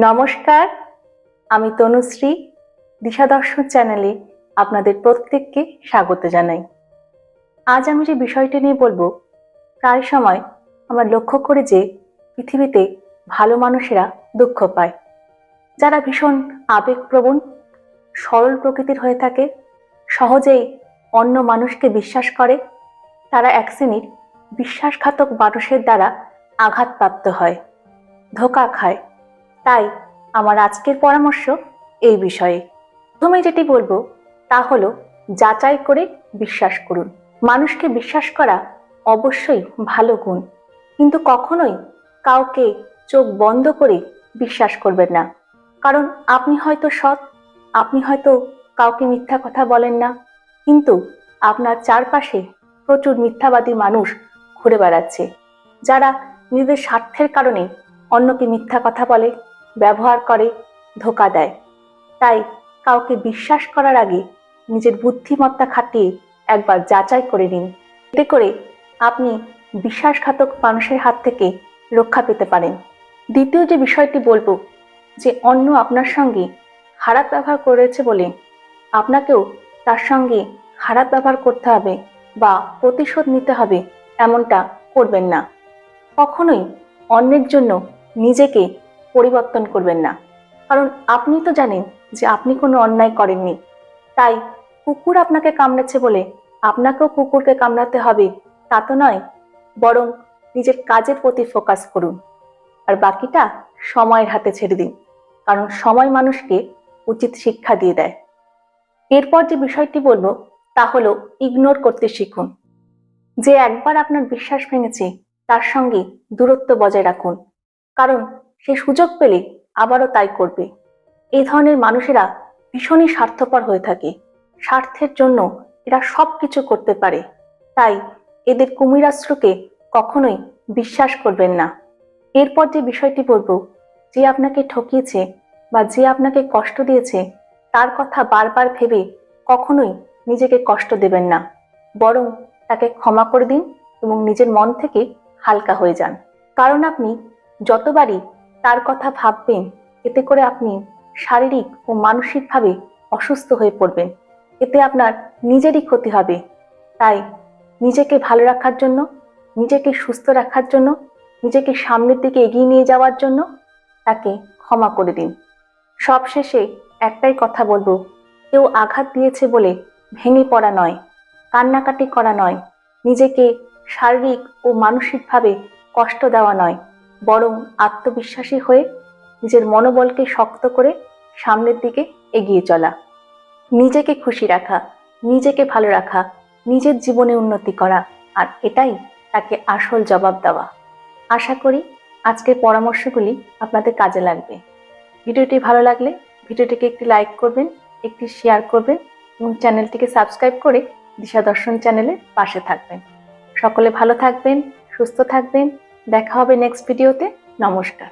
নমস্কার, আমি তনুশ্রী। দিশা দর্শন চ্যানেলে আপনাদের প্রত্যেককে স্বাগত জানাই। আজ আমি যে বিষয়টি নিয়ে বলবো, প্রায় সময় আমরা লক্ষ্য করি যে পৃথিবীতে ভালো মানুষেরা দুঃখ পায়। যারা ভীষণ আবেগপ্রবণ, সরল প্রকৃতির হয়ে থাকে, সহজেই অন্য মানুষকে বিশ্বাস করে, তারা এক শ্রেণীর বিশ্বাসঘাতক মানুষের দ্বারা আঘাতপ্রাপ্ত হয়, ধোঁকা খায়। তাই আমার আজকের পরামর্শ এই বিষয়ে। প্রথমে যেটি বলবো তা হলো, যাচাই করে বিশ্বাস করুন। মানুষকে বিশ্বাস করা অবশ্যই ভালো গুণ, কিন্তু কখনোই কাউকে চোখ বন্ধ করে বিশ্বাস করবেন না। কারণ আপনি হয়তো সৎ, আপনি হয়তো কাউকে মিথ্যা কথা বলেন না, কিন্তু আপনার চারপাশে প্রচুর মিথ্যাবাদী মানুষ ঘুরে বেড়াচ্ছে, যারা নিজেদের স্বার্থের কারণে অন্যকে মিথ্যা কথা বলে, ব্যবহার করে, ধোঁকা দেয়। তাই কাউকে বিশ্বাস করার আগে নিজের বুদ্ধিমত্তা খাটিয়ে একবার যাচাই করে নিন। এতে করে আপনি বিশ্বাসঘাতক মানুষের হাত থেকে রক্ষা পেতে পারেন। দ্বিতীয় যে বিষয়টি বলবো, যে অন্য আপনার সঙ্গে খারাপ ব্যবহার করেছে বলে আপনাকেও তার সঙ্গে খারাপ ব্যবহার করতে হবে বা প্রতিশোধ নিতে হবে, এমনটা করবেন না। কখনোই অন্যের জন্য নিজেকে পরিবর্তন করবেন না। কারণ আপনি তো জানেন যে আপনি কোনো অন্যায় করেননি। তাই কুকুর আপনাকে কামড়েছে বলে আপনাকেও কুকুরকে কামড়াতে হবে তা তো নয়। বরং নিজের কাজের প্রতি ফোকাস করুন, আর বাকিটা সময়ের হাতে ছেড়ে দিন। কারণ সময় মানুষকে উচিত শিক্ষা দিয়ে দেয়। এরপর যে বিষয়টি বলবো তা হলো, ইগনোর করতে শিখুন। যে একবার আপনার বিশ্বাস ভেঙেছে তার সঙ্গে দূরত্ব বজায় রাখুন, কারণ সে সুযোগ পেলে আবারও তাই করবে। এই ধরনের মানুষেরা ভীষণই স্বার্থপর হয়ে থাকে। স্বার্থের জন্য এরা সবকিছু করতে পারে। তাই এদের কুমিরাশ্রুকে কখনোই বিশ্বাস করবেন না। এরপর যে বিষয়টি বলবো, যে আপনাকে ঠকিয়েছে বা যে আপনাকে কষ্ট দিয়েছে তার কথা বারবার ভেবে কখনোই নিজেকে কষ্ট দেবেন না। বরং তাকে ক্ষমা করে দিন এবং নিজের মন থেকে হালকা হয়ে যান। কারণ আপনি যতবারই তার কথা ভাববেন, এতে করে আপনি শারীরিক ও মানসিকভাবে অসুস্থ হয়ে পড়বেন। এতে আপনার নিজেরই ক্ষতি হবে। তাই নিজেকে ভালো রাখার জন্য, নিজেকে সুস্থ রাখার জন্য, নিজেকে সামনের দিকে এগিয়ে নিয়ে যাওয়ার জন্য তাকে ক্ষমা করে দিন। সবশেষে একটাই কথা বলবো, কেউ আঘাত দিয়েছে বলে ভেঙে পড়া নয়, কান্নাকাটি করা নয়, নিজেকে শারীরিক ও মানসিকভাবে কষ্ট দেওয়া নয়, বরং আত্মবিশ্বাসী হয়ে নিজের মনোবলকে শক্ত করে সামনের দিকে এগিয়ে চলা। নিজেকে খুশি রাখা, নিজেকে ভালো রাখা, নিজের জীবনে উন্নতি করা, আর এটাই তাকে আসল জবাব দেওয়া। আশা করি আজকের পরামর্শগুলি আপনাদের কাজে লাগবে। ভিডিওটি ভালো লাগলে ভিডিওটিকে একটি লাইক করবেন, একটি শেয়ার করবেন এবং চ্যানেলটিকে সাবস্ক্রাইব করে দিশা দর্শন চ্যানেলের পাশে থাকবেন। সকলে ভালো থাকবেন, সুস্থ থাকবেন। দেখা হবে নেক্সট ভিডিওতে। নমস্কার।